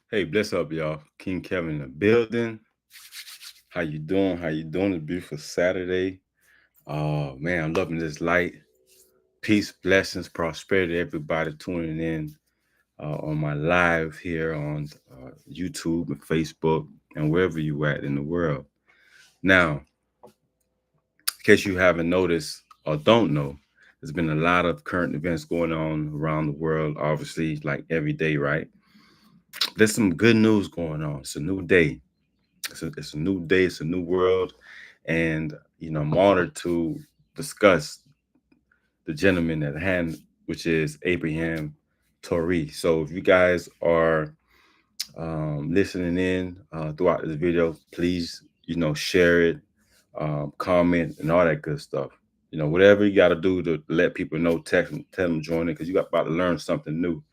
Hey, bless up, y'all. King Kevin in the building. How you doing? How you doing? It's a beautiful Saturday. Man, I'm loving this light. Peace, blessings, prosperity. Everybody tuning in on my live here on YouTube and Facebook and wherever you at in the world. Now, in case you haven't noticed or don't know, there's been a lot of current events going on around the world. Obviously, like every day, right? There's some good news going on. It's a new day. It's a new day, it's a new world. And, I'm honored to discuss the gentleman at hand, which is Abraham Traoré. So if you guys are listening in throughout this video, please, share it, comment, and all that good stuff. Whatever you got to do to let people know, text them, tell them join in, because you got about to learn something new.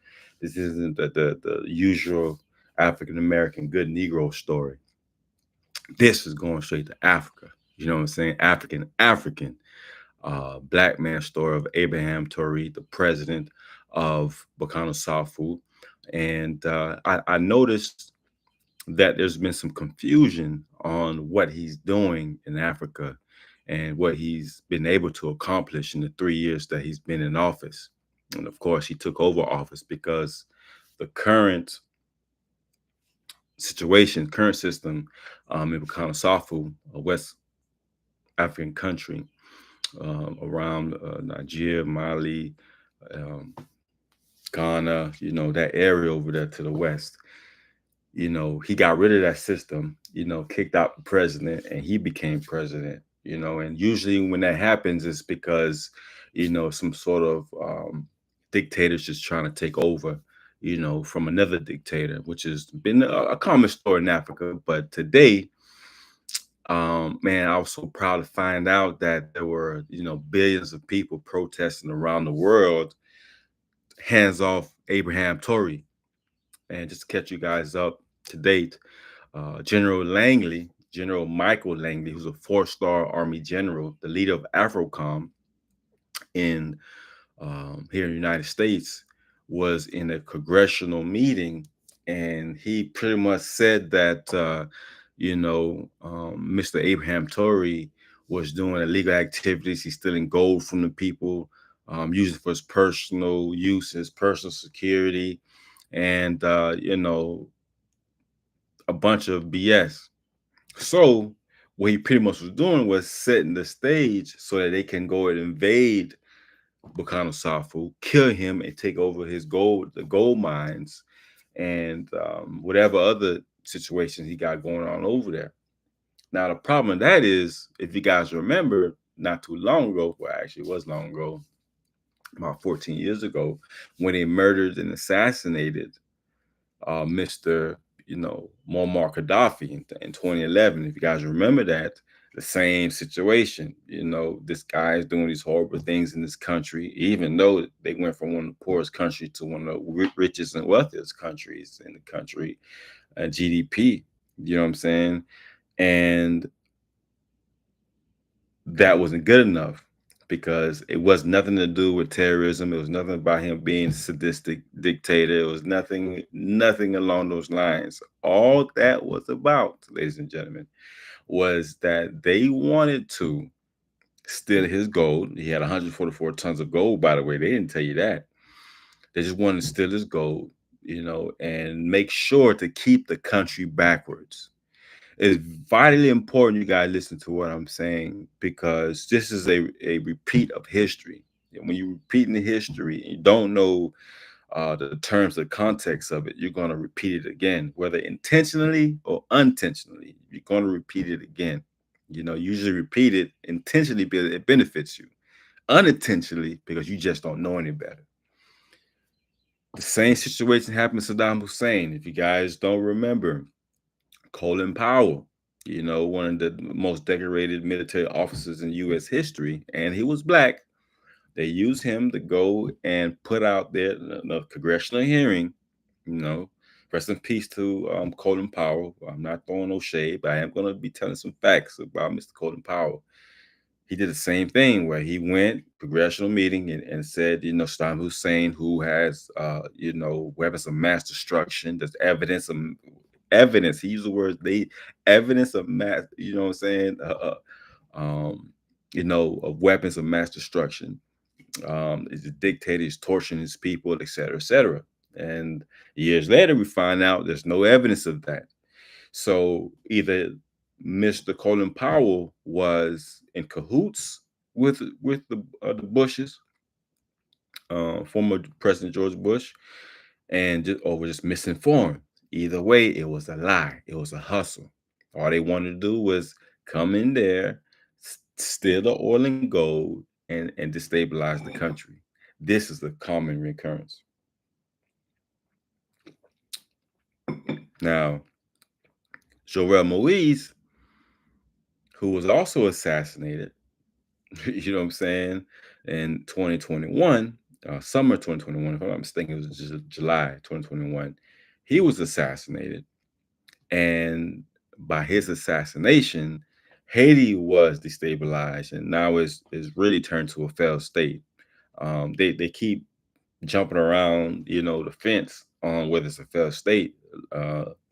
This isn't the usual African American good Negro story. This is going straight to Africa. You know what I'm saying? African black man story of Abraham Traoré, the president of Burkina Faso. And I noticed that there's been some confusion on what he's doing in Africa and what he's been able to accomplish in the 3 years that he's been in office. And of course, he took over office because the current current system in Burkina Faso, a West African country around Nigeria, Mali, um, Ghana, that area over there to the west. He got rid of that system, kicked out the president and he became president, and usually when that happens, it's because, some sort of dictator's just trying to take over, from another dictator, which has been a common story in Africa. But today, man, I was so proud to find out that there were, billions of people protesting around the world, hands off Abraham Traoré. And just to catch you guys up to date, General Michael Langley, who's a four-star Army general, the leader of AFRICOM in here in the United States, was in a congressional meeting, and he pretty much said that Mr. Abraham Traoré was doing illegal activities. He's stealing gold from the people, using for his personal use, his personal security, and a bunch of BS. So what he pretty much was doing was setting the stage so that they can go and invade Burkina Faso, kill him, and take over the gold mines, and whatever other situations he got going on over there. Now, the problem with that is, if you guys remember, not too long ago, well, actually, it was long ago, about 14 years ago, when they murdered and assassinated Mr. Muammar Gaddafi in 2011. If you guys remember that, the same situation. This guy is doing these horrible things in this country, even though they went from one of the poorest countries to one of the richest and wealthiest countries in the country, GDP. You know what I'm saying? And that wasn't good enough because it was nothing to do with terrorism. It was nothing about him being a sadistic dictator. It was nothing along those lines. All that was about, ladies and gentlemen, was that they wanted to steal his gold. He had 144 tons of gold, by the way. They didn't tell you that. They just wanted to steal his gold, and make sure to keep the country backwards. It's vitally important you guys listen to what I'm saying, because this is a repeat of history. And when you repeat in the history and you don't know the terms, the context of it, you're going to repeat it again, whether intentionally or unintentionally. You're going to repeat it again. Usually repeat it intentionally because it benefits you, unintentionally because you just don't know any better. The same situation happened to Saddam Hussein. If you guys don't remember, Colin Powell, one of the most decorated military officers in U.S. history, and he was black. They used him to go and put out there a congressional hearing. You know, rest in peace to Colin Powell. I'm not throwing no shade, but I am going to be telling some facts about Mr. Colin Powell. he did the same thing where he went congressional meeting and said, Saddam Hussein, who has, weapons of mass destruction. There's evidence. He used the words evidence of mass. You know what I'm saying? Um, of weapons of mass destruction. Is a dictator, he's torturing his people, et cetera, et cetera. And years later, we find out there's no evidence of that. So either Mr. Colin Powell was in cahoots with the Bushes, former President George Bush, and or were just misinformed. Either way, it was a lie. It was a hustle. All they wanted to do was come in there, steal the oil and gold, and destabilize the country. This is a common recurrence. Now, Jovenel Moise, who was also assassinated, you know what I'm saying, in 2021, summer 2021, if I'm not mistaken, it was just July 2021, he was assassinated. And by his assassination, Haiti was destabilized, and now it's really turned to a failed state. They keep jumping around, the fence on whether it's a failed state.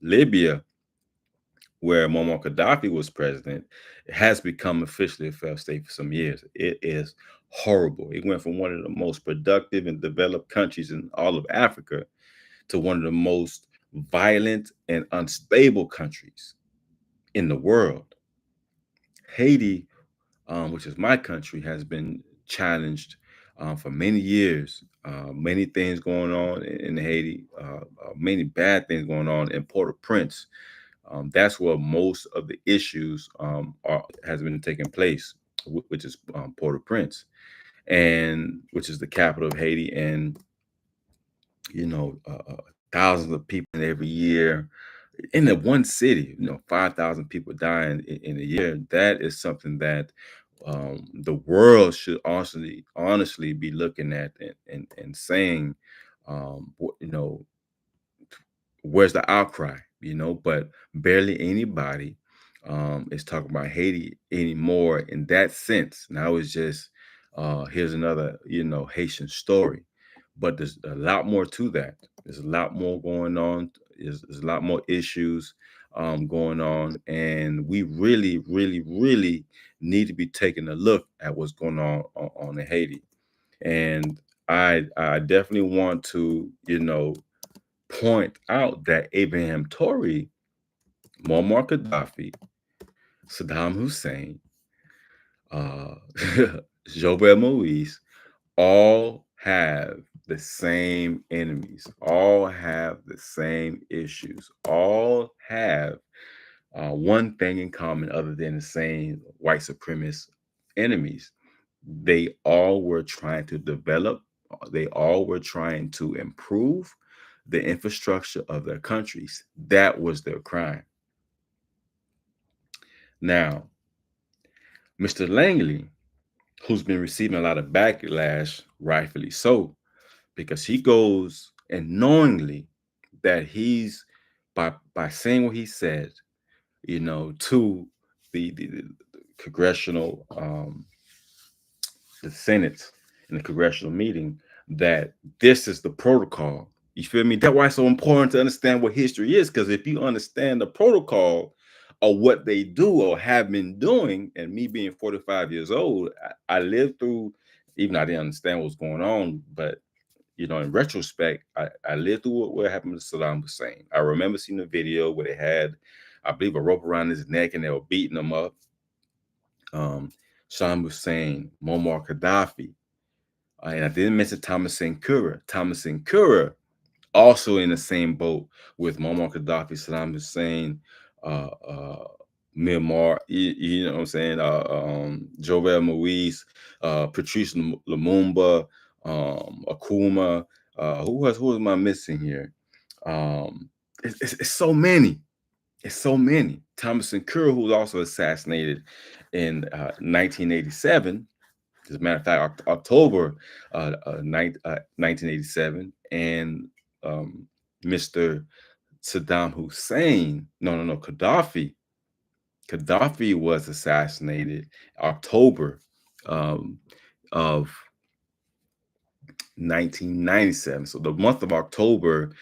Libya, where Muammar Gaddafi was president, has become officially a failed state for some years. It is horrible. It went from one of the most productive and developed countries in all of Africa to one of the most violent and unstable countries in the world. Haiti, which is my country, has been challenged for many years. Many things going on in Haiti, many bad things going on in Port-au-Prince. That's where most of the issues has been taking place, which is Port-au-Prince, and which is the capital of Haiti, and thousands of people every year in that one city. 5,000 people dying in a year. That is something that the world should honestly be looking at and saying, you know, where's the outcry? But barely anybody is talking about Haiti anymore in that sense. Now it's just here's another Haitian story, but there's a lot more to that. There's a lot more going on. There's a lot more issues going on, and we really, really, really need to be taking a look at what's going on in Haiti. And I definitely want to point out that Ibrahim Traoré, Muammar Gaddafi, Saddam Hussein, uh, Jovenel Moise, all have the same enemies, all have the same issues, all have one thing in common other than the same white supremacist enemies. They all were trying to develop, they all were trying to improve the infrastructure of their countries. That was their crime. Now, Mr. Langley, who's been receiving a lot of backlash, rightfully so, because he goes and knowingly that he's by saying what he said, to the congressional the Senate in the congressional meeting, that this is the protocol. You feel me? That's why it's so important to understand what history is, because if you understand the protocol of what they do or have been doing, and me being 45 years old, I lived through, even I didn't understand what was going on, but in retrospect, I lived through what happened to Saddam Hussein. I remember seeing a video where they had, I believe, a rope around his neck and they were beating him up. Saddam Hussein, Muammar Gaddafi, and I didn't mention Thomas Sankara. Thomas Sankara also in the same boat with Muammar Gaddafi, Saddam Hussein, Myanmar, you know what I'm saying, Jovenel Moise, Patrice Lumumba, Akuma. Who am I missing here? It's so many. It's so many. Thomas Sankara, who was also assassinated in 1987. As a matter of fact, October 1987, and Mr. Saddam Hussein, no, Gaddafi, Gaddafi was assassinated October um, of 1997. So the month of October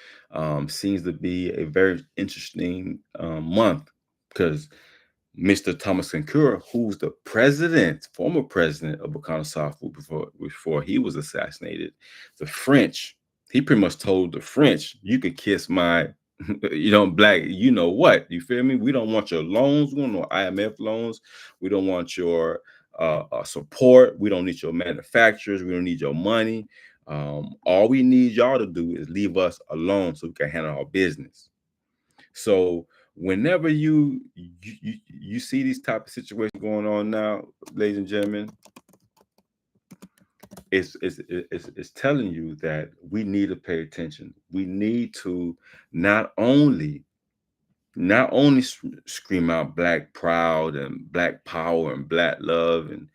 seems to be a very interesting month because Mr. Thomas Sankara, who's the president, former president of Burkina Faso before he was assassinated, the French, he pretty much told the French, you could kiss my, black, you know what, you feel me? We don't want your loans. We don't want no IMF loans. We don't want your support. We don't need your manufacturers. We don't need your money. All we need y'all to do is leave us alone so we can handle our business. So whenever you see these type of situations going on now, ladies and gentlemen, it's telling you that we need to pay attention. We need to not only scream out black proud and black power and black love, and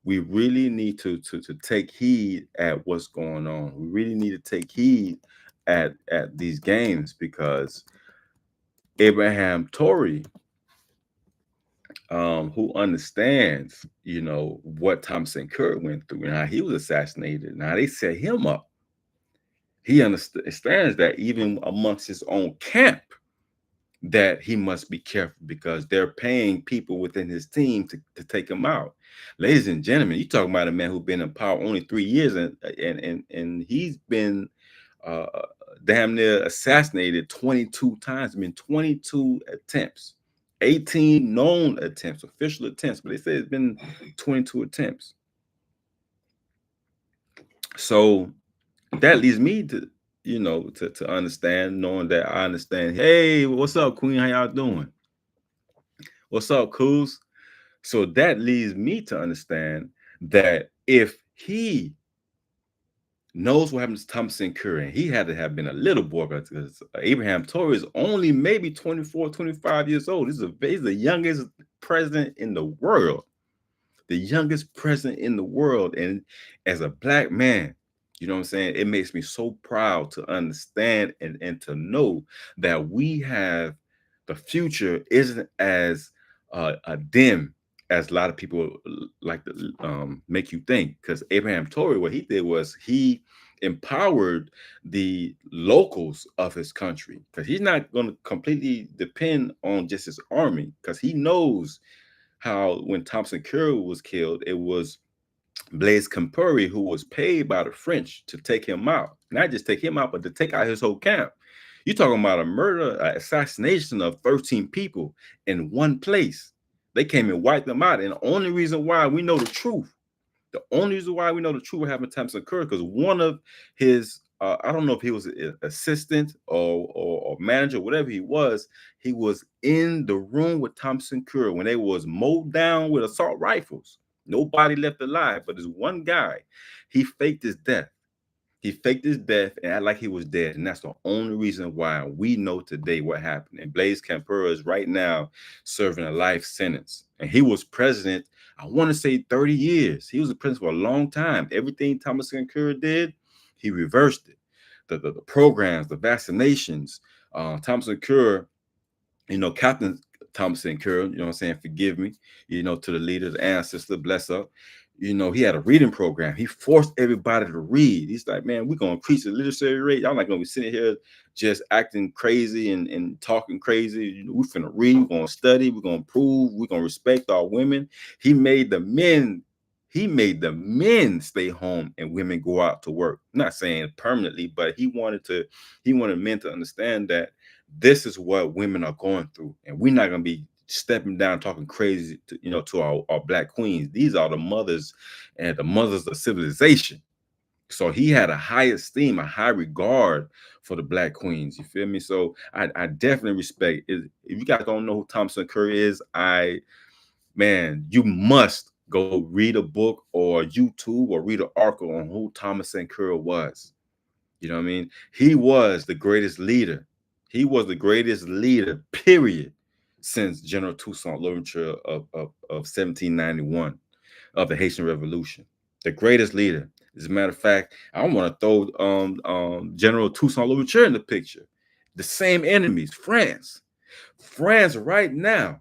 we really need to take heed at what's going on. We really need to take heed at these games because Abraham Tory, who understands, what Thompson Kerr went through and how he was assassinated and how they set him up. He understands that even amongst his own camp, that he must be careful because they're paying people within his team to take him out. Ladies and gentlemen, you talking about a man who's been in power only 3 years and he's been uh, damn near assassinated 22 times. I mean, 22 attempts, 18 known attempts, official attempts, but they say it's been 22 attempts. So that leads me to, to understand, knowing that I understand. Hey, what's up, Queen? How y'all doing? What's up, Coos? So that leads me to understand that if he knows what happened to Thompson Curry, he had to have been a little boy because Abraham Tory is only maybe 24, 25 years old. He's the youngest president in the world. The youngest president in the world. And as a black man, you know what I'm saying? It makes me so proud to understand and to know that we have the future isn't as dim as a lot of people like to make you think. Because Abraham Tory, what he did was he empowered the locals of his country because he's not going to completely depend on just his army because he knows how when Thompson Curry was killed, it was Blaise Compaoré who was paid by the French to take him out. Not just take him out, but to take out his whole camp. You're talking about a murder, assassination of 13 people in one place. They came and wiped them out. And the only reason why we know the truth, what happened to Thompson Curry, because one of his, I don't know if he was an assistant or manager, whatever he was in the room with Thompson Curry when they was mowed down with assault rifles. Nobody left alive, but this one guy, he faked his death. He faked his death and acted like he was dead. And that's the only reason why we know today what happened. And Blaise Compaoré is right now serving a life sentence. And he was president, I want to say 30 years. He was the president for a long time. Everything Thomas Sankara did, he reversed it. The programs, the vaccinations, Thomas Sankara, Captain Thomas Sankara, you know what I'm saying? Forgive me, to the leader, the ancestor, bless up. He had a reading program. He forced everybody to read. He's like, man, we're going to increase the literacy rate. Y'all not going to be sitting here just acting crazy and talking crazy. We're going to read. We're going to study. We're going to prove. We're going to respect our women. He made the men stay home and women go out to work. I'm not saying permanently, but he wanted men to understand that this is what women are going through. And we're not going to be stepping down talking crazy to our black queens. These are the mothers and the mothers of civilization. So he had a high esteem, a high regard for the black queens. You feel me? So I definitely respect it. If you guys don't know who Thompson Curry is, you must go read a book or YouTube or read an article on who Thomas Curry was. You know what I mean? He was the greatest leader. He was the greatest leader, period, since General Toussaint Louverture of 1791 of the Haitian Revolution. The greatest leader. As a matter of fact, I want to throw General Toussaint Louverture in the picture. The same enemies, France. France right now,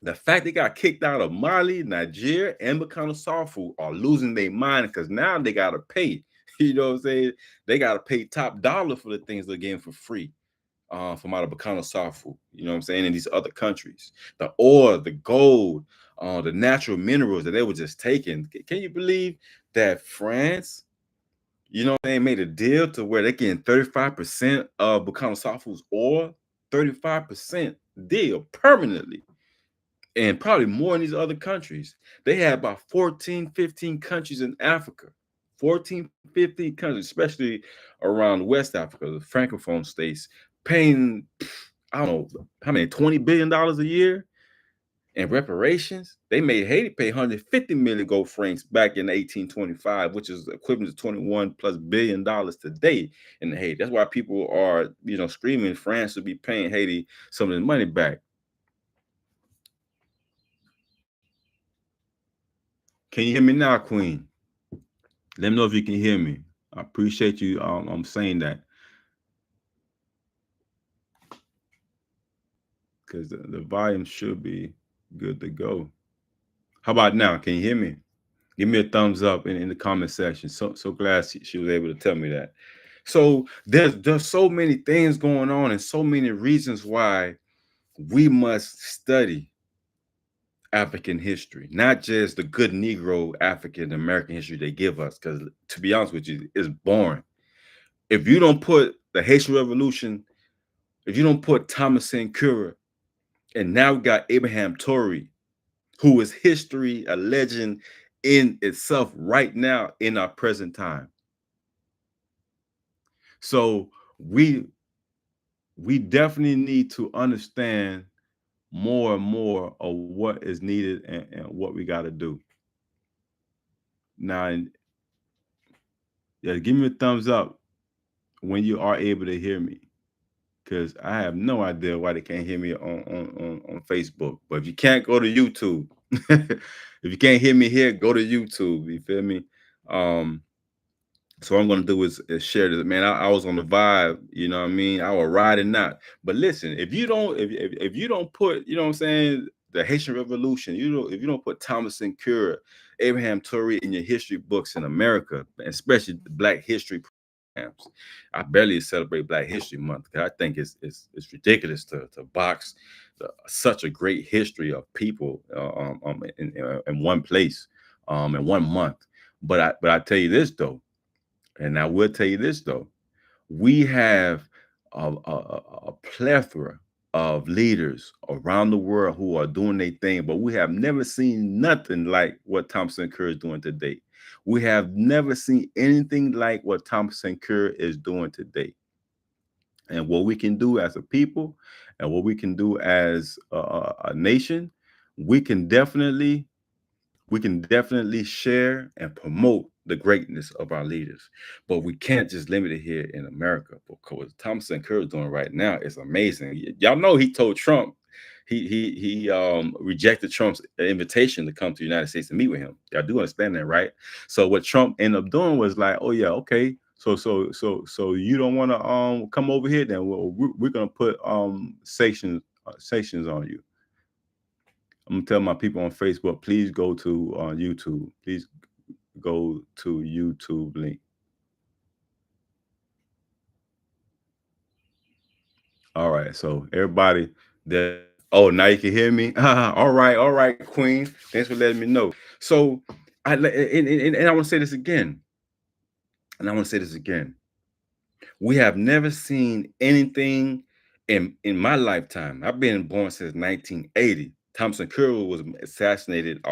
The fact they got kicked out of Mali, Nigeria, and Burkina Faso are losing their mind because now they gotta pay. You know what I'm saying? They gotta pay top dollar for the things they're getting for free from out of Burkina Faso. You know what I'm saying? In these other countries, the oil, the gold, the natural minerals that they were just taking. Can you believe that France? You know, they made a deal to where they're getting 35% of Burkina Faso's oil, 35% deal permanently, and probably more in these other countries. They had about 14, 15 countries in Africa, 14, 15 countries, especially around West Africa, the Francophone states, paying, I don't know, how many, $20 billion a year in reparations. They made Haiti pay 150 million gold francs back in 1825, which is equivalent to 21 plus $billion today in Haiti. That's why people are, screaming France should be paying Haiti some of the money back. Can you hear me now, Queen? Let me know if you can hear me. I appreciate you. I'm saying that because the volume should be good to go. How about now? Can you hear me? Give me a thumbs up in the comment section. So glad she was able to tell me that. So there's so many things going on and so many reasons why we must study African history, not just the good Negro African American history they give us. Because to be honest with you, it's boring. If you don't put the Haitian Revolution, if you don't put Thomas Sankara, and now we got Abraham Tory, who is history, a legend in itself right now in our present time. So we definitely need to understand more and more of what is needed and what we got to do. Now, yeah, give me a thumbs up when you are able to hear me, because I have no idea why they can't hear me on Facebook. But if you can't, go to YouTube. If you can't hear me here, go to YouTube. You feel me? Um, So what I'm gonna do is share this. Man, I was on the vibe, you know what I mean? I was riding out. But listen, if you don't put, you know what I'm saying, the Haitian Revolution, if you don't put Thomas Sankara, Abraham Tory in your history books in America, especially the Black History programs. I barely celebrate Black History Month because I think it's ridiculous to box such a great history of people in one place, in 1 month. But I tell you this though. And I will tell you this though, we have a plethora of leaders around the world who are doing their thing, but we have never seen nothing like what Thompson Kerr is doing today. We have never seen anything like what Thompson Kerr is doing today. And what we can do as a people and what we can do as a nation, we can definitely share and promote the greatness of our leaders, but we can't just limit it here in America. Because what Thompson Kerr is doing right now is amazing. Y'all know he told Trump he rejected Trump's invitation to come to the United States to meet with him. Y'all do understand that, right? So what Trump ended up doing was like, oh yeah, okay. So you don't want to come over here? Then we're gonna put sanctions on you. I'm gonna tell my people on Facebook, please go to YouTube. Please go to YouTube link. All right, so everybody that now you can hear me. All right, Queen. Thanks for letting me know. So and I want to say this again, and I want to say this again. We have never seen anything in my lifetime. I've been born since 1980. Thompson Kerr was assassinated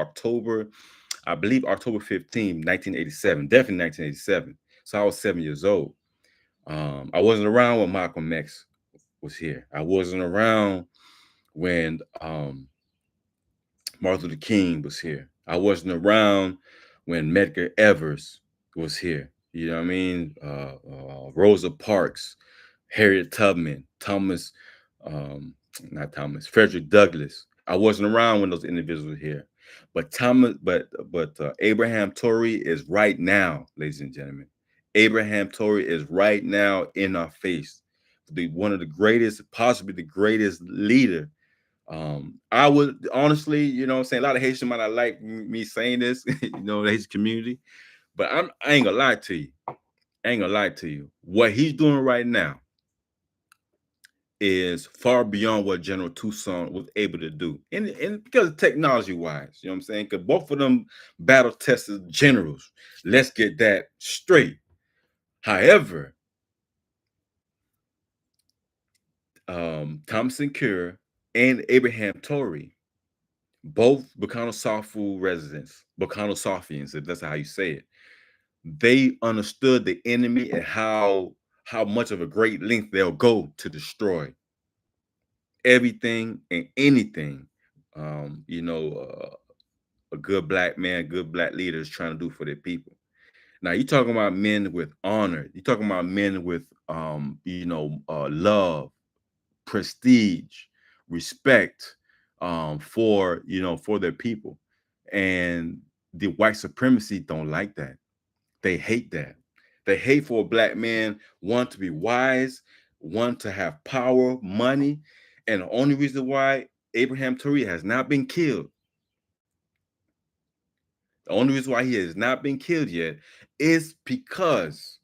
I believe October 15, 1987, definitely 1987. So I was 7 years old. I wasn't around when Malcolm X was here. I wasn't around when Martin Luther King was here. I wasn't around when Medgar Evers was here. You know what I mean? Rosa Parks, Harriet Tubman, not Thomas, Frederick Douglass. I wasn't around when those individuals were here. But Abraham Tory is right now, ladies and gentlemen. Abraham Tory is right now in our face. One of the greatest, possibly the greatest leader I would honestly, you know what I'm saying, a lot of Haitians might not like me saying this, you know, the Haitian community, but I ain't gonna lie to you. I ain't gonna lie to you. What he's doing right now is far beyond what General Tucson was able to do. And because technology wise, you know what I'm saying? Because both of them battle tested generals. Let's get that straight. However, Thompson Cure and Abraham Torrey, both Bacano Safu residents, Bacano Safians, if that's how you say it, they understood the enemy and how much of a great length they'll go to destroy everything and anything. You know, a good black man, good black leader is trying to do for their people. Now you're talking about men with honor. You're talking about men with love, prestige, respect for for their people. And the white supremacy don't like that. They hate that. They hate for a black man, one to be wise, one to have power, money. And the only reason why Abraham Torrey has not been killed, the only reason why he has not been killed yet is because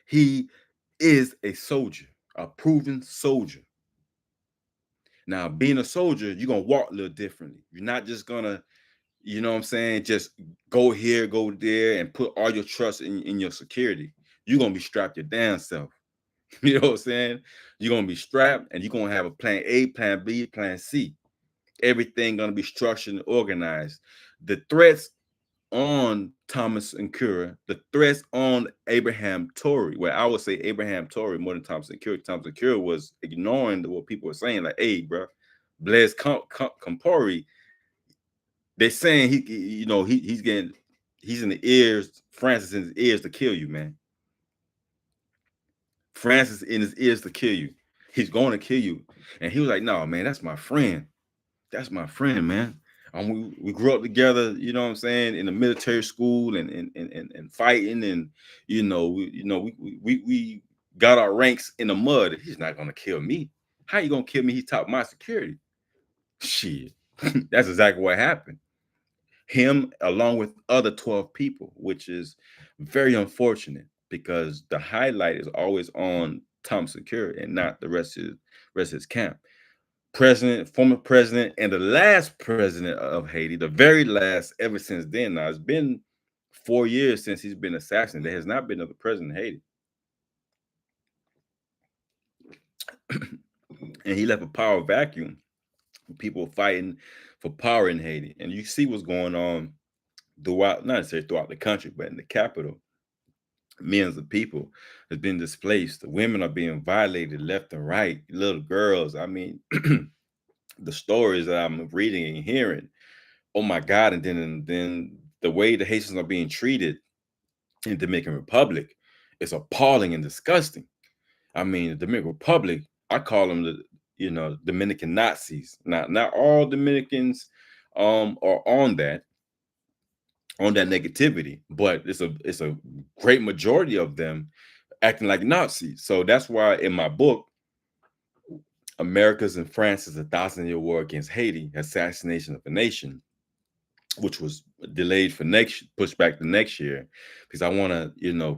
he is a soldier, a proven soldier. Now, being a soldier, you're gonna walk a little differently. You're not just gonna, you know what I'm saying, just go here, go there, and put all your trust in your security. You're gonna be strapped your damn self. You know what I'm saying? You're gonna be strapped and you're gonna have a plan A, plan B, plan C. Everything gonna be structured and organized. The threats on Thomas and Cura, the threats on Abraham Torrey, where I would say Abraham Torrey more than Thomas and Cura. Thomas and Cura was ignoring what people were saying, like, hey, bro, Blaise Compaoré, they're saying he's in the ears, Francis in his ears to kill you, man. Francis in his ears to kill you. He's going to kill you. And he was like, no, man, that's my friend. That's my friend, man. We grew up together, you know what I'm saying, in the military school and fighting, and we got our ranks in the mud. He's not gonna kill me. How you gonna kill me? He's top of my security. Shit. That's exactly what happened. Him along with other 12 people, which is very unfortunate because the highlight is always on Thompson Cure and not the rest of his camp. President, former president, and the last president of Haiti, the very last ever since then. Now, it's been 4 years since he's been assassinated. There has not been another president in Haiti. And he left a power vacuum. People fighting for power in Haiti. And you see what's going on throughout, not necessarily throughout the country, but in the capital. Millions of people have been displaced. The women are being violated left and right. Little girls. I mean, the stories that I'm reading and hearing, oh my God. And then the way the Haitians are being treated in Dominican Republic is appalling and disgusting. I mean, the Dominican Republic, I call them Dominican Nazis. Not all Dominicans are on that negativity, but it's a great majority of them acting like Nazis. So that's why in my book, America's and France's 1,000-year war against Haiti, assassination of a nation, which was delayed for pushed back to next year, because I want to,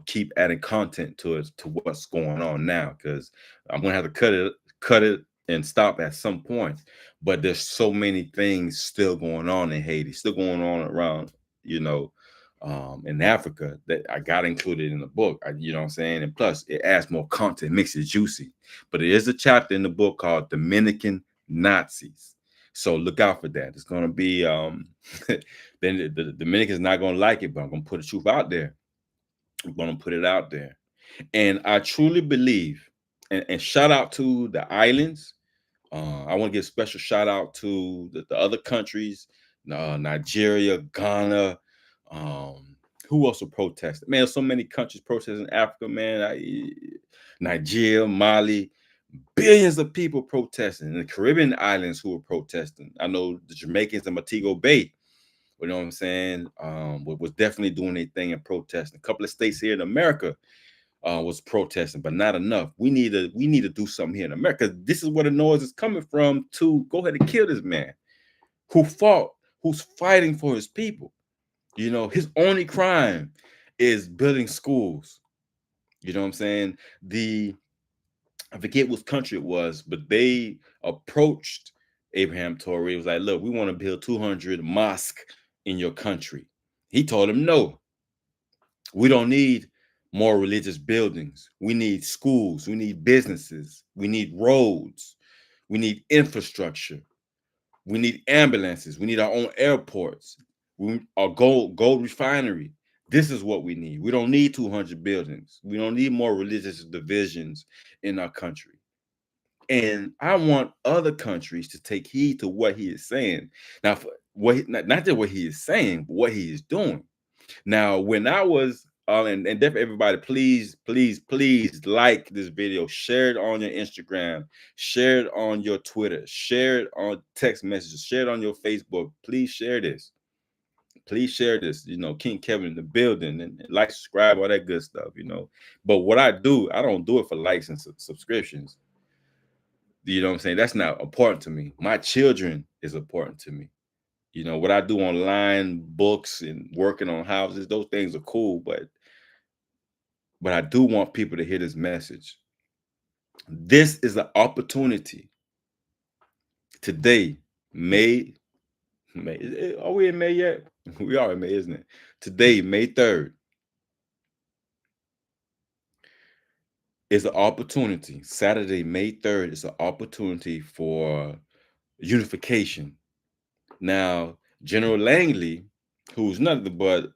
keep adding content to it, to what's going on now, because I'm gonna have to cut it and stop at some point. But there's so many things still going on in Haiti, still going on around, in Africa, that I got included in the book. You know what I'm saying? And plus, it adds more content, makes it juicy. But it is a chapter in the book called Dominican Nazis. So look out for that. It's gonna be then the Dominicans not gonna like it, but I'm gonna put the truth out there. I'm gonna put it out there. And I truly believe, and shout out to the islands. I want to give special shout out to the other countries, Nigeria, Ghana. Who else will protest? Man, there's so many countries protesting in Africa, man. Nigeria, Mali, billions of people protesting. In the Caribbean islands who were protesting. I know the Jamaicans in Montego Bay, you know what I'm saying, was definitely doing their thing and protesting. A couple of states here in America was protesting, but not enough. We need to do something here in America. This is where the noise is coming from to go ahead and kill this man who fought, who's fighting for his people. His only crime is building schools. You know what I'm saying? The I forget what country it was, but they approached Abraham Traoré. It was like, look, we want to build 200 mosques in your country. He told them, no, we don't need more religious buildings. We need schools. We need businesses. We need roads. We need infrastructure. We need ambulances. We need our own airports. Our gold refinery. This is what we need. We don't need 200 buildings. We don't need more religious divisions in our country. And I want other countries to take heed to what he is saying. Now, not just what he is saying, but what he is doing. Now, when I was and definitely everybody, please, please, please like this video, share it on your Instagram, share it on your Twitter, share it on text messages, share it on your Facebook. Please share this. Please share this. King Kevin in the building, and like, subscribe, all that good stuff. But what I do, I don't do it for likes and subscriptions. You know what I'm saying? That's not important to me. My children is important to me. What I do online, books and working on houses, those things are cool, but I do want people to hear this message. This is an opportunity today. May, are we in May yet? We are in May, isn't it? Today, May 3rd, is an opportunity. Saturday, May 3rd, is an opportunity for unification. Now, General Langley, who's nothing but,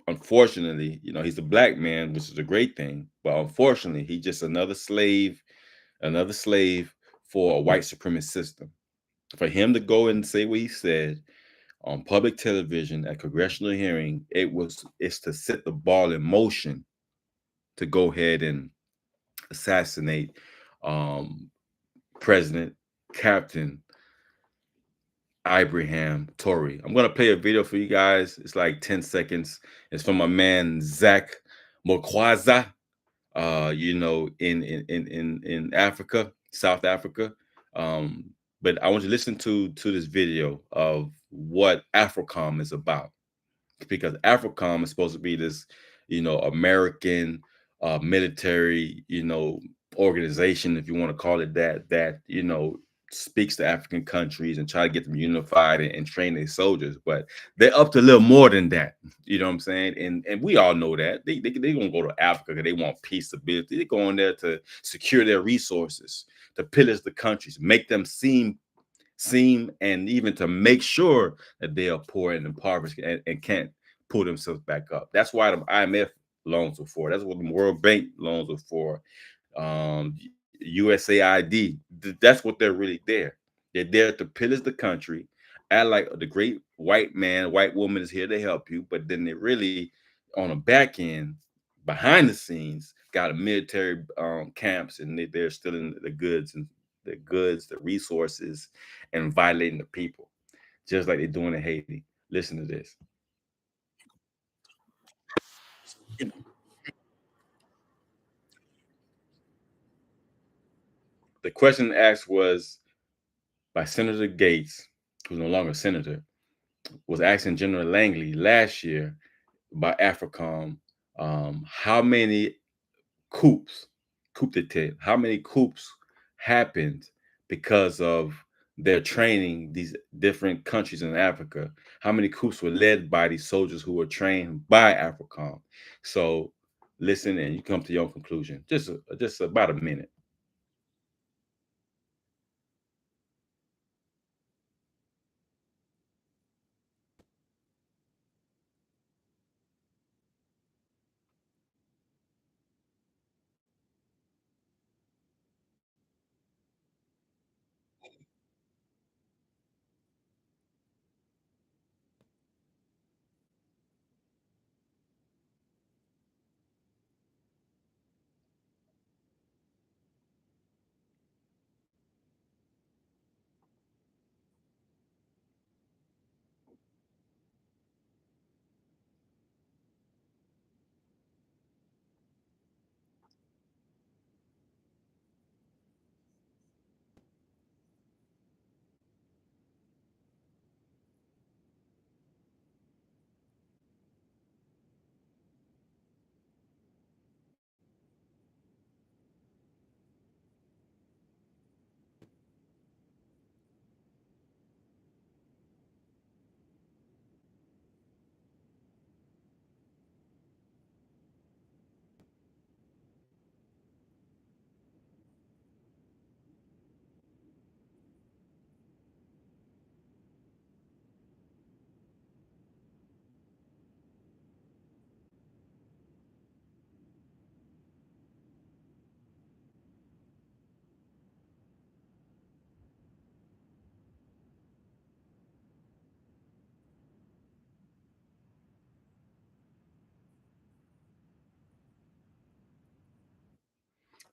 unfortunately, he's a black man, which is a great thing, but unfortunately, he's just another slave for a white supremacist system. For him to go and say what he said on public television at congressional hearing, it's to set the ball in motion to go ahead and assassinate um, President Captain Ibrahim Traoré. I'm gonna play a video for you guys. It's like 10 seconds. It's from my man Zach Mokwaza. In Africa, South Africa. Um, but I want you to listen to this video of what AFRICOM is about, because AFRICOM is supposed to be this, American military, organization, if you want to call it that speaks to African countries and try to get them unified and train their soldiers. But they're up to a little more than that. You know what I'm saying? And we all know that they gonna go to Africa because they want peace, stability. They're going there to secure their resources, to pillage the countries, make them seem, and even to make sure that they are poor and impoverished and can't pull themselves back up. That's why the IMF loans were for. That's what the World Bank loans were for. USAID. That's what they're really there. They're there to pillage the country, act like the great white man, white woman is here to help you, but then they really, on the back end, behind the scenes, got a military camps, and they're stealing the resources, and violating the people, just like they're doing in Haiti. Listen to this. The question asked was by Senator Gates, who's no longer senator, was asking General Langley last year by AFRICOM, how many coup d'etat, how many coups happened because of their training these different countries in Africa. How many coups were led by these soldiers who were trained by AFRICOM? So listen, and you come to your own conclusion. Just about a minute.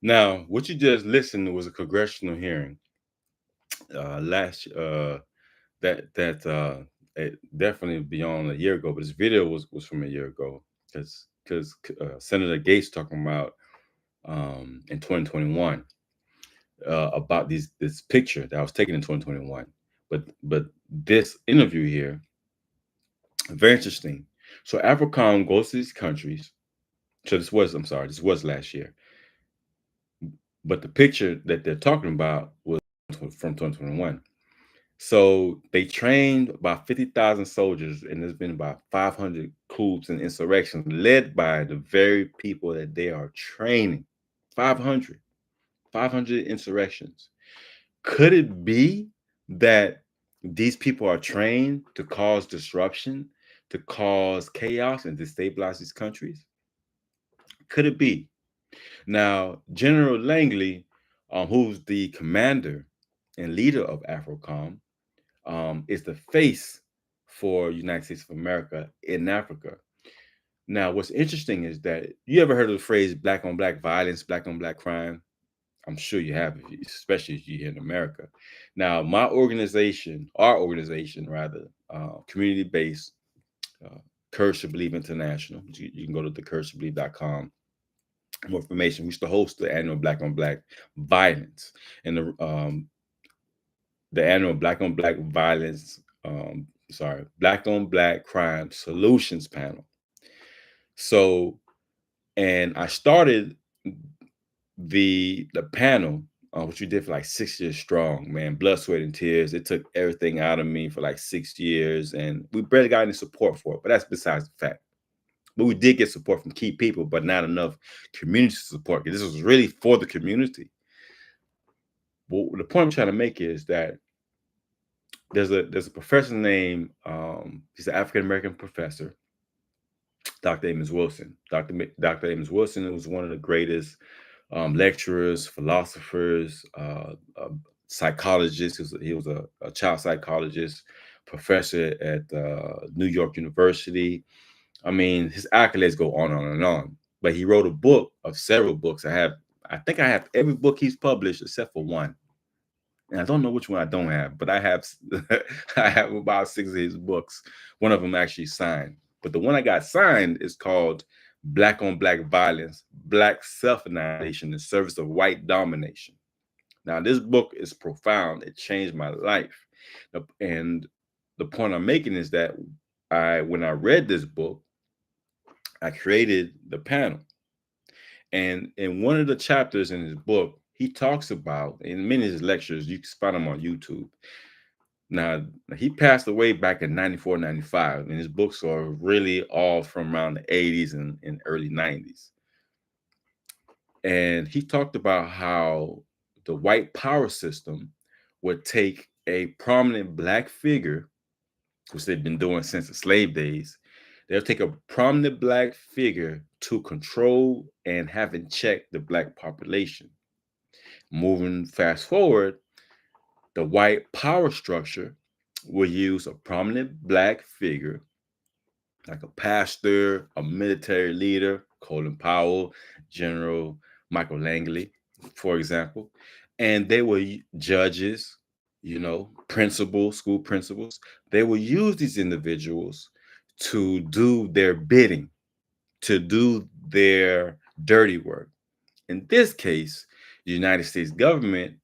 Now, what you just listened to was a congressional hearing last that it definitely beyond a year ago, but this video was from a year ago because Senator Gates talking about in 2021 about this picture that was taken in 2021, but this interview here very interesting. So AFRICOM goes to these countries. So this was last year, but the picture that they're talking about was from 2021. So they trained about 50,000 soldiers, and there's been about 500 coups and insurrections led by the very people that they are training. 500, 500 insurrections. Could it be that these people are trained to cause disruption, to cause chaos, and destabilize these countries? Could it be? Now, General Langley, who's the commander and leader of AFRICOM, is the face for United States of America in Africa. Now, what's interesting is that you ever heard of the phrase black on black violence, black on black crime? I'm sure you have, especially if you're here in America. Now, our organization rather, community based, uh, Courage to Believe International. You can go to thecouragetobelieve.com. More information. We used to host the annual Black on Black Violence and the annual Black on Black Violence, Black on Black Crime Solutions panel. So, and I started the panel, which we did for like 6 years strong, man, blood, sweat, and tears. It took everything out of me for like 6 years, and we barely got any support for it. But that's besides the fact. But we did get support from key people, but not enough community support. This was really for the community. Well, the point I'm trying to make is that there's a professor named he's an African American professor, Dr. Amos Wilson. Dr. Amos Wilson was one of the greatest lecturers, philosophers, psychologists. He was a child psychologist, professor at New York University. I mean, his accolades go on and on. But he wrote a book of several books. I think I have every book he's published except for one. And I don't know which one I don't have, but I have I have about 6 of his books. One of them actually signed. But the one I got signed is called Black on Black Violence, Black Self-Annihilation in Service of White Domination. Now, this book is profound. It changed my life. And the point I'm making is that when I read this book, I created the panel. And in one of the chapters in his book, he talks about, in many of his lectures, you can find them on YouTube. Now, he passed away back in 94, 95, and his books are really all from around the 80s and early 90s. And he talked about how the white power system would take a prominent Black figure, which they've been doing since the slave days. They'll take a prominent Black figure to control and have in check the Black population. Moving fast forward, the white power structure will use a prominent Black figure, like a pastor, a military leader, Colin Powell, General Michael Langley, for example, and they were judges, principals, school principals. They will use these individuals to do their bidding, to do their dirty work. In this case, the United States government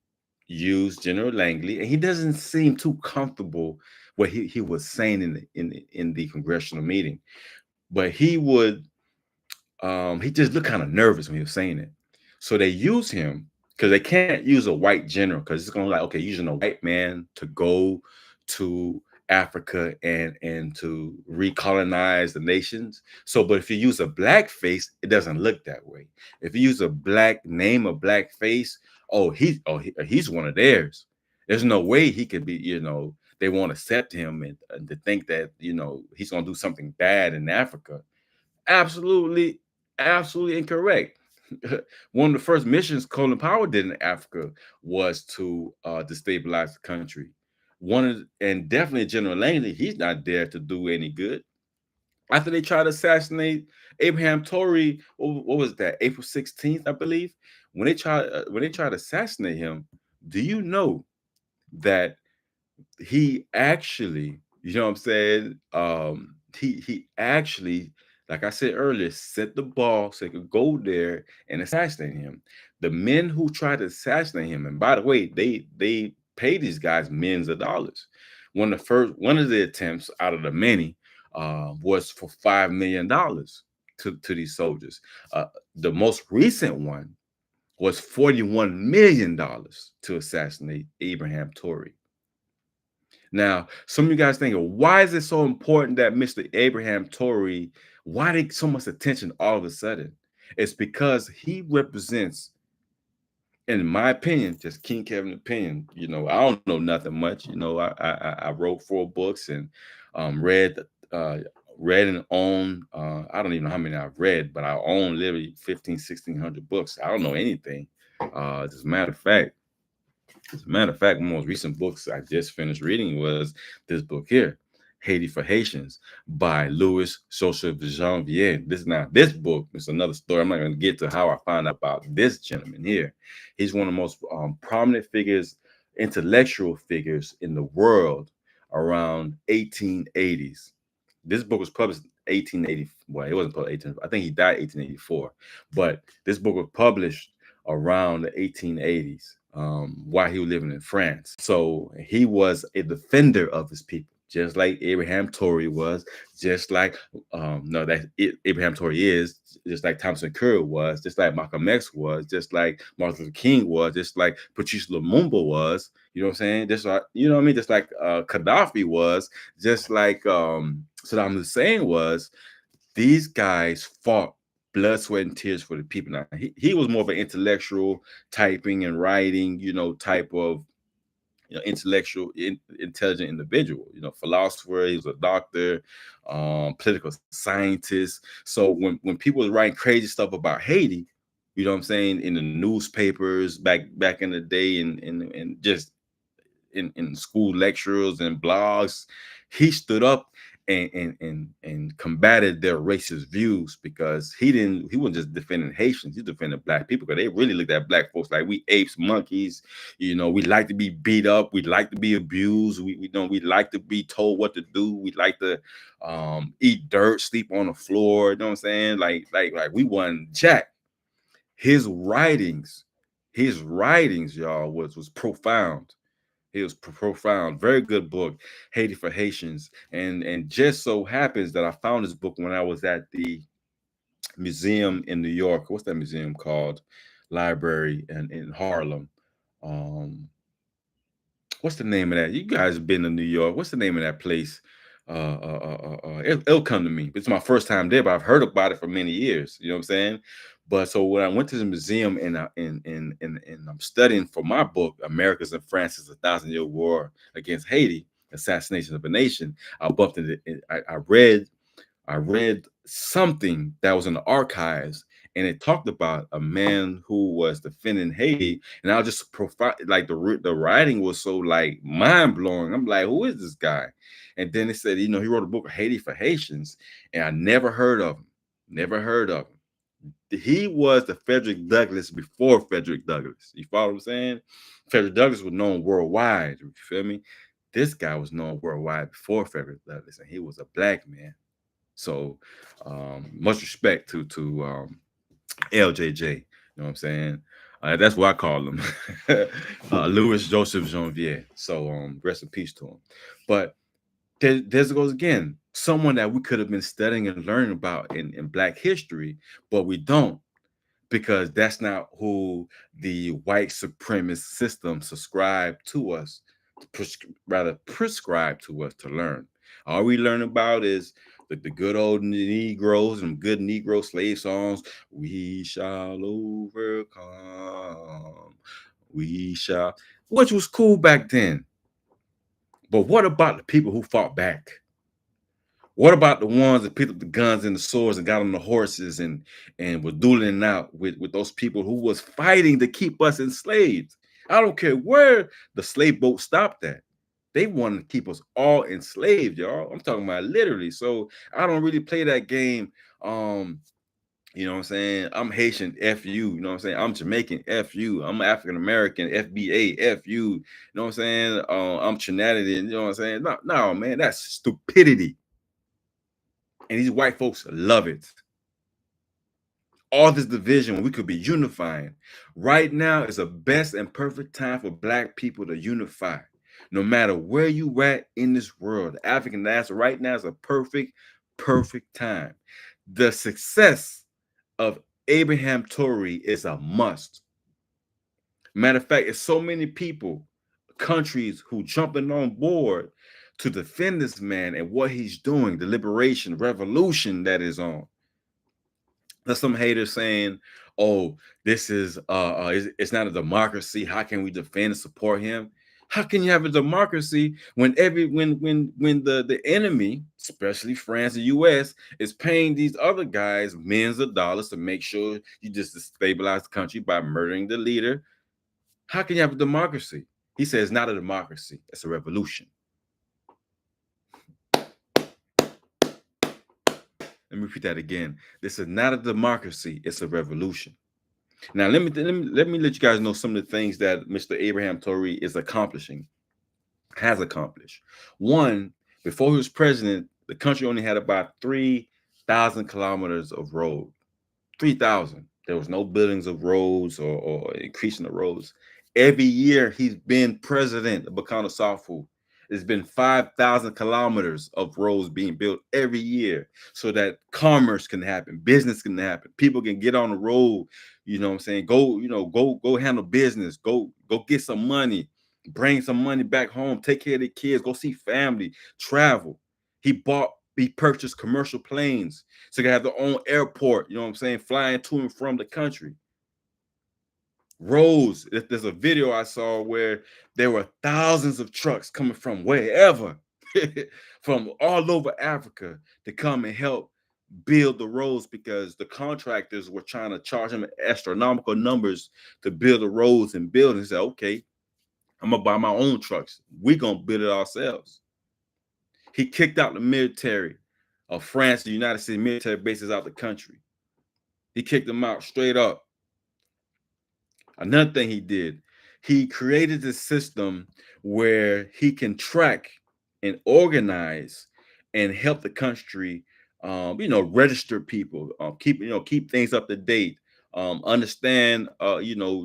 used General Langley, and he doesn't seem too comfortable what he was saying in the congressional meeting. But he just looked kind of nervous when he was saying it. So they use him because they can't use a white general because it's going to like, okay, using a white man to go to Africa and to recolonize the nations. So, but if you use a Black face, it doesn't look that way. If you use a Black name, a Black face, he's one of theirs. There's no way he could be, they won't accept him and to think that, he's going to do something bad in Africa. Absolutely, absolutely incorrect. One of the first missions Colin Powell did in Africa was to destabilize the country. And definitely General Langley, he's not there to do any good. After they tried to assassinate Abraham Tory, what was that? April 16th, I believe. When they tried to assassinate him, do you know that he actually, you know what I'm saying? He actually, like I said earlier, set the ball so he could go there and assassinate him. The men who tried to assassinate him, and by the way, they paid these guys millions of dollars. One of the attempts out of the many was for $5 million to these soldiers. The most recent one was $41 million to assassinate Abraham Tory. Now, some of you guys thinking, why is it so important that Mr. Abraham Tory, why did so much attention all of a sudden? It's because he represents, in my opinion, just King Kevin's opinion. I don't know nothing much. I wrote 4 books and read uh, read and owned. I don't even know how many I've read, but I own literally 1,600 books. I don't know anything. As a matter of fact, one of the most recent books I just finished reading was this book here, Haiti for Haitians by Louis Joseph Janvier. This book is another story. I'm not going to get to how I found out about this gentleman here. He's one of the most prominent figures, intellectual figures in the world around 1880s. This book was published 1880. Well, it wasn't published 18. I think he died 1884. But this book was published around the 1880s, while he was living in France. So he was a defender of his people, just like Abraham Tory was, just like Abraham Tory is, just like Thompson Kerr was, just like Malcolm X was, just like Martin Luther King was, just like Patrice Lumumba was. You know what I'm saying? Just like, you know what I mean? Just like Gaddafi was, just like Saddam Hussein was. These guys fought blood, sweat, and tears for the people. Now, he was more of an intellectual, typing and writing, type of intellectual, intelligent individual, philosopher. He was a doctor, political scientist. So when people was writing crazy stuff about Haiti, you know what I'm saying, in the newspapers back in the day, and just in school lectures and blogs, he stood up and combated their racist views, because he wasn't just defending Haitians, he defended black people, because they really looked at black folks like we apes, monkeys. We like to be beat up, we like to be abused, we like to be told what to do, we like to eat dirt, sleep on the floor. You know what I'm saying? Like we wasn't jack. His writings, y'all, was profound. It was profound. Very good book, Haiti for Haitians. And just so happens that I found this book when I was at the museum in New York. What's that museum called? Library in Harlem. Um, what's the name of that? You guys have been to New York. What's the name of that place? It'll come to me. It's my first time there, but I've heard about it for many years. You know what I'm saying? But so when I went to the museum and I'm studying for my book, America's and France's 1,000-Year War Against Haiti, Assassination of a Nation, I bumped into it. I read something that was in the archives, and it talked about a man who was defending Haiti, and I was just like the writing was so like mind blowing. I'm like, who is this guy? And then it said, he wrote a book, Haiti for Haitians, and I never heard of him. Never heard of him. He was the Frederick Douglass before Frederick Douglass. You follow what I'm saying? Frederick Douglass was known worldwide. You feel me? This guy was known worldwide before Frederick Douglass, and he was a black man. So much respect to LJJ. You know what I'm saying? That's what I call him, Louis Joseph Janvier. So rest in peace to him. But there goes again, someone that we could have been studying and learning about in Black history, but we don't, because that's not who the white supremacist system subscribed to us, prescribe to us to learn. All we learn about is the good old Negroes and good Negro slave songs. We shall overcome. We shall, which was cool back then. But what about the people who fought back? What about the ones that picked up the guns and the swords and got on the horses and were dueling out with those people who was fighting to keep us enslaved? I don't care where the slave boat stopped at. They wanted to keep us all enslaved, y'all. I'm talking about literally. So I don't really play that game You know what I'm saying? I'm Haitian, F you. You know what I'm saying? I'm Jamaican, F you. I'm African American, FBA, F you. You know what I'm saying? I'm Trinidadian, you know what I'm saying? No, no, man, that's stupidity. And these white folks love it. All this division, we could be unifying. Right now is the best and perfect time for black people to unify. No matter where you at in this world, the African diaspora right now is a perfect time. The success of Abraham Tory is a must. Matter of fact, it's so many people, countries who jumping on board to defend this man and what he's doing, the liberation, revolution that is on. There's some haters saying, "Oh, this is it's not a democracy. How can we defend and support him?" How can you have a democracy when the enemy, especially France and US, is paying these other guys millions of dollars to make sure you just destabilize the country by murdering the leader? How can you have a democracy? He says it's not a democracy, it's a revolution. Let me repeat that again. This is not a democracy, it's a revolution. Now, let me let you guys know some of the things that Mr. Abraham Tory is accomplishing, has accomplished. One, before he was president, the country only had about 3,000 kilometers of road. 3,000. There was no buildings of roads or increasing the roads. Every year he's been president of Bacana Southwood, there's been 5,000 kilometers of roads being built every year so that commerce can happen, business can happen, people can get on the road, you know what I'm saying? Go handle business, go get some money, bring some money back home, take care of the kids, go see family, travel. He purchased commercial planes so they have their own airport, you know what I'm saying, flying to and from the country. Roads, there's a video I saw where there were thousands of trucks coming from wherever, from all over Africa to come and help build the roads because the contractors were trying to charge them astronomical numbers to build the roads and buildings. He said, okay, I'm gonna buy my own trucks. We're gonna build it ourselves. He kicked out the military of France, the United States military bases out the country. He kicked them out straight up. Another thing he did, he created a system where he can track and organize and help the country, register people, keep things up to date, understand,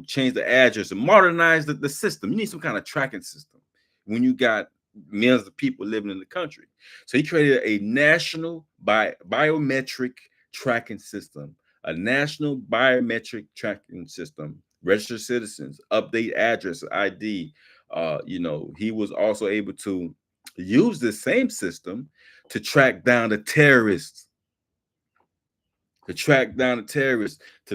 change the address and modernize the system. You need some kind of tracking system when you got millions of people living in the country. So he created a national biometric tracking system, a national biometric tracking system, register citizens, update address, ID. He was also able to use this same system to track down the terrorists, to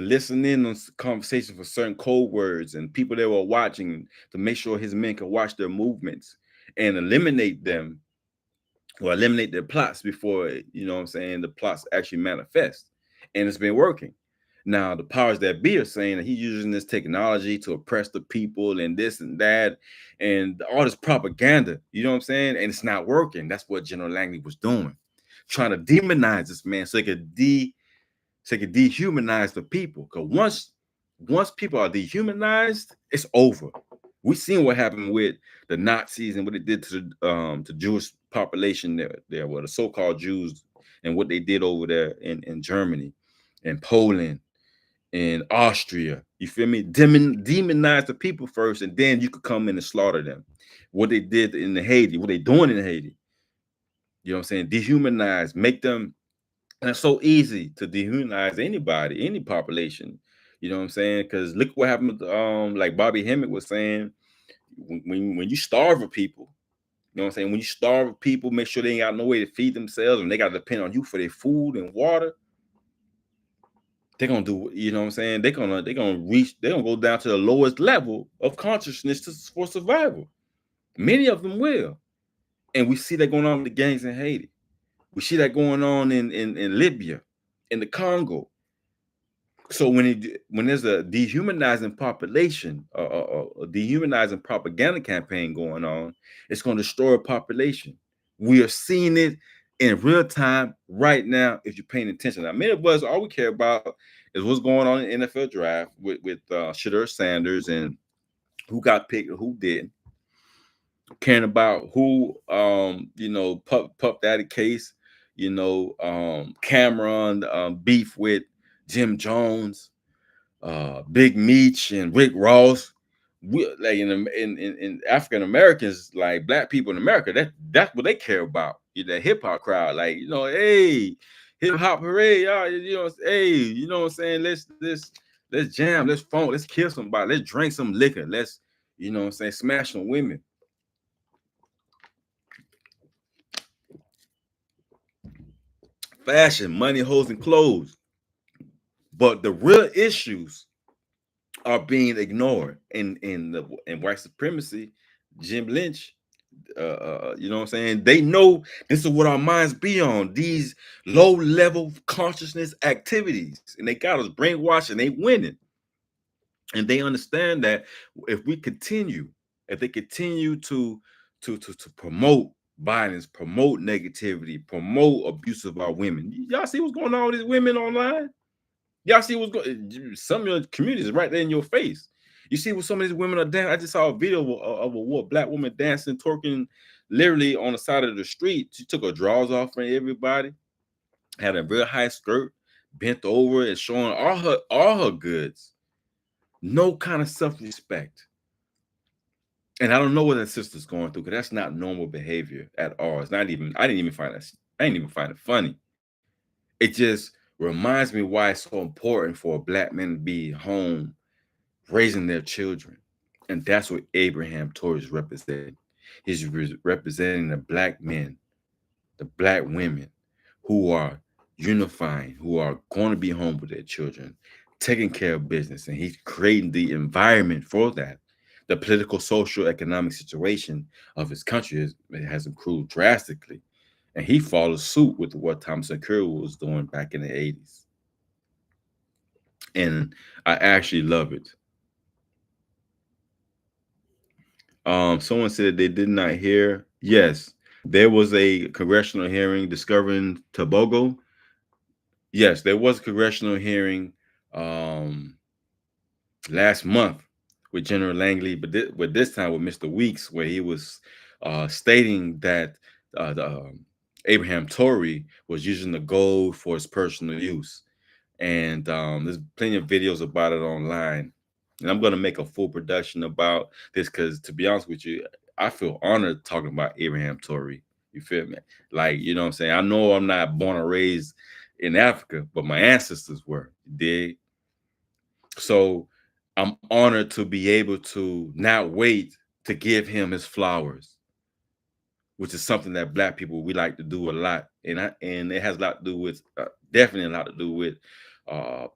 listen in on conversations for certain code words and people that were watching to make sure his men could watch their movements and eliminate them or eliminate their plots before, the plots actually manifest. And it's been working. Now, the powers that be are saying that he's using this technology to oppress the people and this and that, and all this propaganda, you know what I'm saying? And it's not working. That's what General Langley was doing, trying to demonize this man so he could dehumanize the people. Because once people are dehumanized, it's over. We seen what happened with the Nazis and what it did to the Jewish population there, well, the so-called Jews, and what they did over there in Germany and Poland and Austria. You feel me? Demonize the people first, and then you could come in and slaughter them. What they did in Haiti, what they doing in Haiti. You know what I'm saying? Dehumanize, make them. And it's so easy to dehumanize anybody, any population. You know what I'm saying? Because look what happened with, like Bobby Hemmett was saying, when you starve people, you know what I'm saying? When you starve people, make sure they ain't got no way to feed themselves and they got to depend on you for their food and water. They're gonna do, you know what I'm saying? They're gonna go down to the lowest level of consciousness for survival. Many of them will. And we see that going on with the gangs in Haiti. We see that going on in Libya, in the Congo. So when there's a dehumanizing population, a dehumanizing propaganda campaign going on, it's going to destroy a population. We are seeing it in real time right now if you're paying attention. Now, many of us, all we care about is what's going on in the NFL draft with Shadur Sanders and who got picked or who didn't. Caring about who Pup Daddy case, Cameron beef with Jim Jones, Big Meech and Rick Ross. We like in African Americans, like black people in America, that's what they care about. The hip hop crowd, like hey, hip hop hooray, y'all, hey, you know what I'm saying? Let's jam, let's funk, let's kill somebody, let's drink some liquor, let's smash some women. Fashion, money, hoes, and clothes. But the real issues are being ignored. In white supremacy, Jim Lynch, you know what I'm saying? They know this is what our minds be on, these low-level consciousness activities. And they got us brainwashed and they winning. And they understand that if they continue to promote violence, promote negativity, promote abuse of our women. Y'all see what's going on with these women online? Y'all see what's going? Some of your communities right there in your face. You see what some of these women are dancing. I just saw a video of a black woman dancing, twerking, literally on the side of the street. She took her drawers off for everybody, had a real high skirt, bent over and showing all her goods. No kind of self-respect. And I don't know what that sister's going through, because that's not normal behavior at all. It's not even, I didn't even find it funny. It just reminds me why it's so important for a black man to be home raising their children. And that's what Abraham Tory is representing. He's representing the black men, the black women who are unifying, who are going to be home with their children, taking care of business. And he's creating the environment for that. The political, social, economic situation of his country has improved drastically. And he follows suit with what Thomas Kerr was doing back in the 80s. And I actually love it. Someone said they did not hear. Yes, there was a congressional hearing discovering Tobago. Yes, there was a congressional hearing last month with General Langley, but this time with Mr. Weeks, where he was stating that Abraham Tory was using the gold for his personal use. And there's plenty of videos about it online. And I'm going to make a full production about this because, to be honest with you, I feel honored talking about Abraham Tory. You feel me? Like, you know what I'm saying? I know I'm not born and raised in Africa, but my ancestors were. You dig? So I'm honored to be able to not wait to give him his flowers, which is something that black people, we like to do a lot. And it has a lot to do with, definitely a lot to do with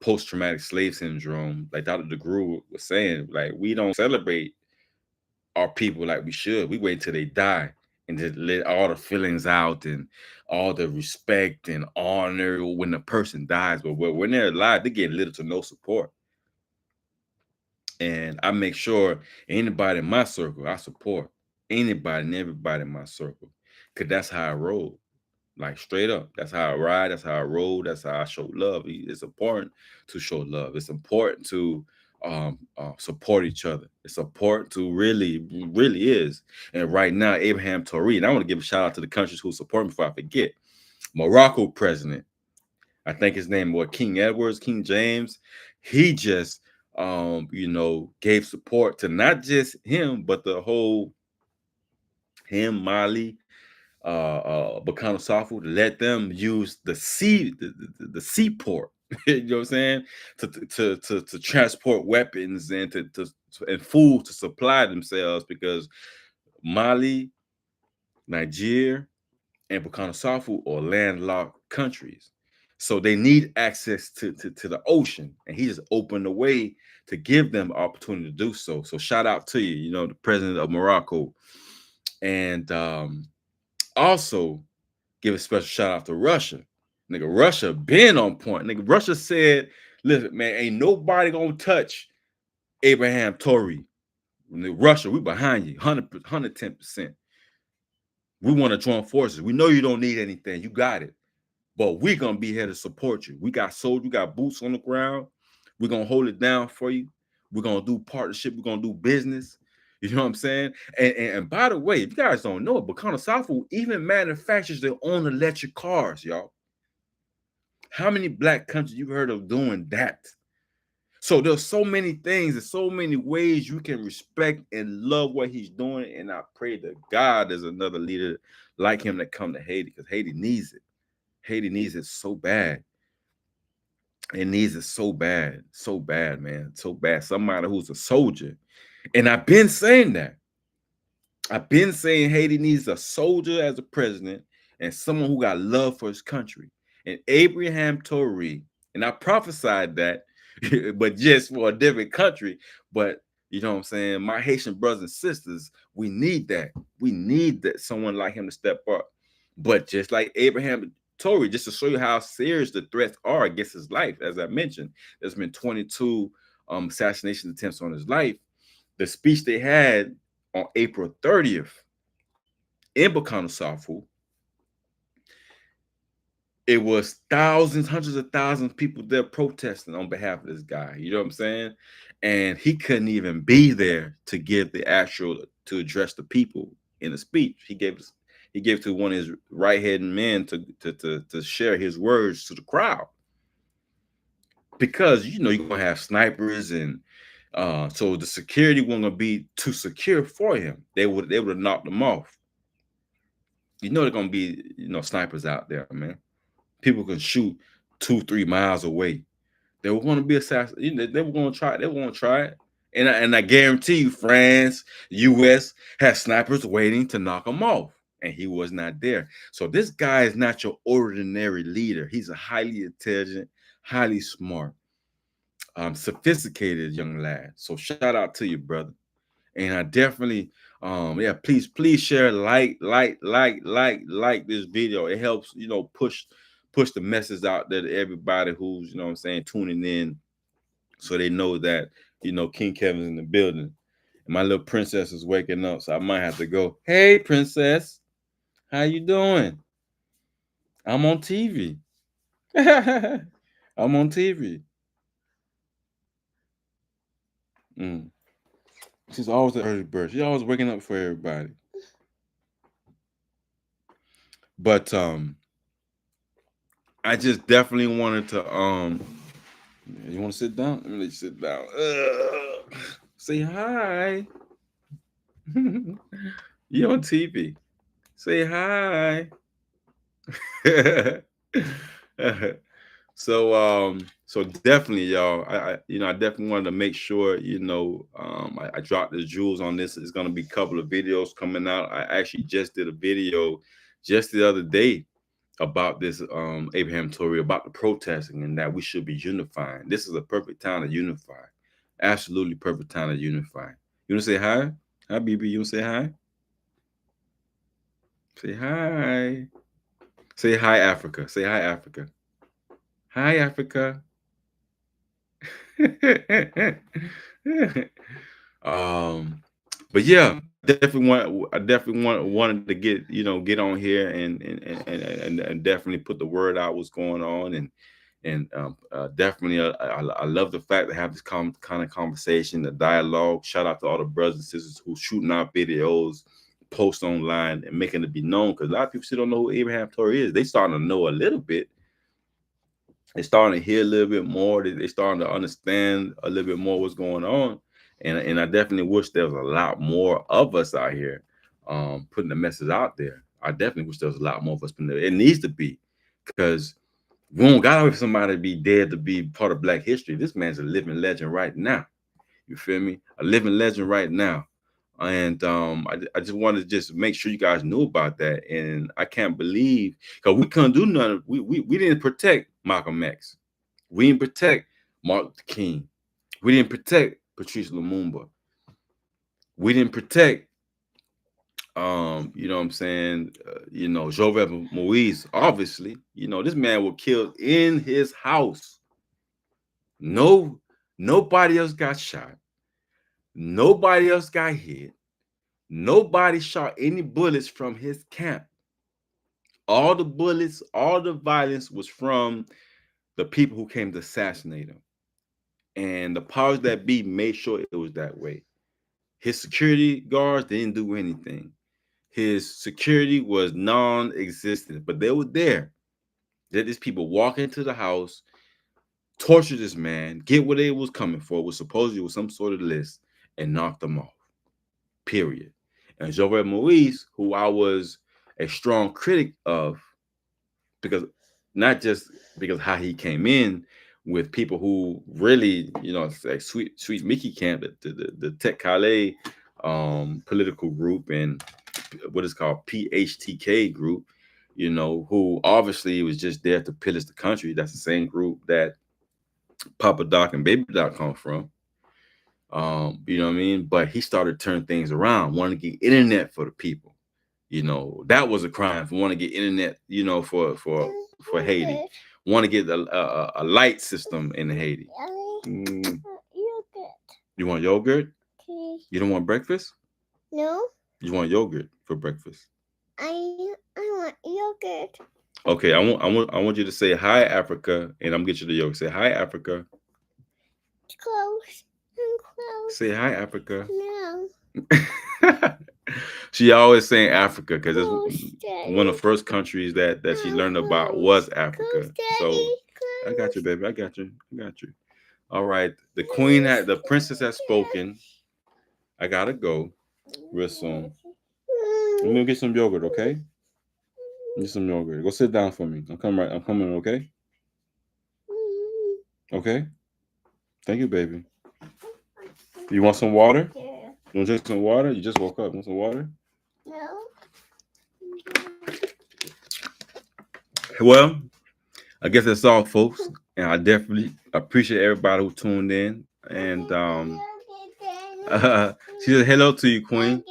post-traumatic slave syndrome. Like Dr. DeGruy was saying, like, we don't celebrate our people like we should. We wait till they die and just let all the feelings out and all the respect and honor when the person dies. But when they're alive, they get little to no support. And I make sure anybody in my circle, I support anybody and everybody in my circle, because that's how I roll. Like, straight up, that's how I ride, that's how I roll, that's how I show love. It's important to show love. It's important to support each other. It's important to really is. And right now, Abraham Tory, and I want to give a shout out to the countries who support me before I forget. Morocco president, I think his name was King Edwards, King James. He just gave support to not just him, but the whole him, Mali, Burkina Faso, to let them use the seaport. You know what I'm saying? To transport weapons and and food to supply themselves, because Mali, Niger, and Burkina Faso are landlocked countries. So they need access to the ocean. And he just opened the way to give them opportunity to do so. So shout out to you, the president of Morocco. And also give a special shout out to Russia. Nigga, Russia been on point. Nigga, Russia said, listen, man, ain't nobody gonna touch Abraham Tory. Russia, we behind you, 110%. We want to join forces. We know you don't need anything. You got it. But we're gonna be here to support you. We got soldiers, we got boots on the ground. We're gonna hold it down for you. We're gonna do partnership, we're gonna do business. You know what I'm saying? And by the way, if you guys don't know it, Bacana South even manufactures their own electric cars, y'all. How many black countries you heard of doing that? So there's so many things and so many ways you can respect and love what he's doing. And I pray to God there's another leader like him that come to Haiti, because Haiti needs it. Haiti needs it so bad. It needs it so bad, man, so bad. Somebody who's a soldier. And I've been saying that. I've been saying Haiti needs a soldier as a president and someone who got love for his country. And Ibrahim Traoré, and I prophesied that, but just for a different country. But you know what I'm saying? My Haitian brothers and sisters, we need that. We need that someone like him to step up. But just like Abraham Traoré, just to show you how serious the threats are against his life, as I mentioned, there's been 22 assassination attempts on his life. The speech they had on April 30th in Bacana South, it was thousands, hundreds of thousands of people there protesting on behalf of this guy. You know what I'm saying? And he couldn't even be there to give the actual to address the people in the speech. He gave to one of his right-hand men to share his words to the crowd. Because you know you're gonna have snipers, and so the security wasn't gonna be too secure for him. They would have knocked him off. You know they're gonna be snipers out there, man. People can shoot 2-3 miles away. They were going to be assassinated. They were going to try it. They were going to try it. And I guarantee you, France, U.S. had snipers waiting to knock him off, and he was not there. So this guy is not your ordinary leader. He's a highly intelligent, highly smart, sophisticated young lad. So shout out to you, brother. And I definitely, please share, like this video. It helps, push the message out there to everybody who's, tuning in, so they know that, King Kevin's in the building. And my little princess is waking up, so I might have to go, hey, princess, how you doing? I'm on TV. I'm on TV. She's always an early bird. She's always waking up for everybody. But I just definitely wanted to you want to sit down? Let me let you sit down. Say hi. You on TV. Say hi. So definitely, y'all. I definitely wanted to make sure, I dropped the jewels on this. It's gonna be a couple of videos coming out. I actually just did a video just the other day about this Abraham Traoré, about the protesting, and that we should be unifying. This is a perfect time to unify. Absolutely perfect time to unify. You want to say hi? Hi, BB. You want to say hi? Say hi. Say hi, Africa. Say hi, Africa. Hi, Africa. But yeah, I definitely wanted to get on here and definitely put the word out what's going on, and definitely I love the fact to have this kind of conversation, the dialogue. Shout out to all the brothers and sisters who shooting out videos, post online, and making it be known, because a lot of people still don't know who Abraham Traoré is. They starting to know a little bit. They're starting to hear a little bit more. They're starting to understand a little bit more what's going on. And I definitely wish there was a lot more of us out here putting the message out there. I definitely wish there was a lot more of us putting it needs to be, because we don't got to wait for somebody to be dead to be part of Black history. This man's a living legend right now. You feel me? A living legend right now. And I just wanted to just make sure you guys knew about that. And I can't believe, because we couldn't do nothing. We didn't protect Malcolm X. We didn't protect Martin Luther King. We didn't protect Patrice Lumumba. We didn't protect, Jovenel Moise. Obviously, this man was killed in his house. Nobody else got shot. Nobody else got hit. Nobody shot any bullets from his camp. All the bullets, all the violence was from the people who came to assassinate him. And the powers that be made sure it was that way. His security guards didn't do anything. His security was non-existent, but they were there. That these people walk into the house, torture this man, get what they was coming for, was supposedly was some sort of list, and knock them off. Period. And Jovenel Moise, who I was a strong critic of, because not just because how he came in with people who really, like Sweet Mickey Camp, the Tech Calais political group, and what is called PHTK group, who obviously was just there to pillage the country. That's the same group that Papa Doc and Baby Doc come from. You know what I mean? But he started turning things around, wanting to get internet for the people. That was a crime, for wanting to get internet, for Haiti. Want to get a light system in Haiti. Mm. You want yogurt? You don't want breakfast? No. You want yogurt for breakfast? I want yogurt. Okay, I want you to say hi, Africa, and I'm gonna get you the yogurt. Say hi, Africa. Close. I'm close. Say hi, Africa. No. She always saying Africa because it's one of the first countries that she learned about was Africa. So I got you, baby. I got you. All right. The princess has spoken. I gotta go real soon. I'm gonna get some yogurt, okay? Get some yogurt. Go sit down for me. I'm coming, okay? Okay? Thank you, baby. You want some water? Yeah. You want to drink some water? You just woke up. Want some water? No. Well, I guess that's all, folks. And I definitely appreciate everybody who tuned in. And she said hello to you, Queen.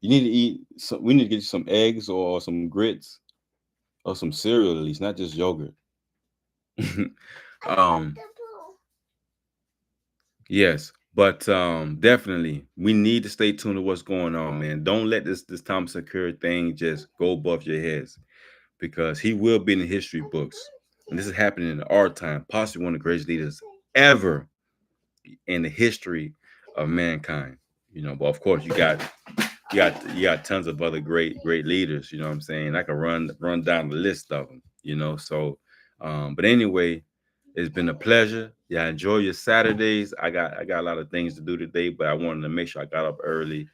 You need to eat some. We need to get you some eggs or some grits or some cereal at least, not just yogurt. Yes, but definitely we need to stay tuned to what's going on, man. Don't let this Thompson Curry thing just go above your heads, because he will be in the history books, and this is happening in our time, possibly one of the greatest leaders ever in the history of mankind. But of course you got tons of other great leaders. You know what I'm saying? I can run down the list of them. So but anyway, it's been a pleasure. Yeah, enjoy your Saturdays. I got a lot of things to do today, but I wanted to make sure I got up early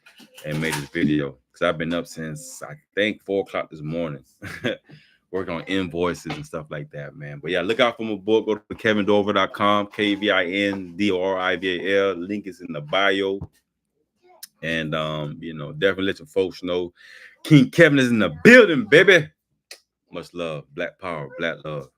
and made this video, because I've been up since I think 4 o'clock this morning, working on invoices and stuff like that, man. But yeah, look out for my book. Go to KevinDorival.com, KevinDorival. Link is in the bio. And definitely let your folks know King Kevin is in the building, baby. Much love. Black power, black love.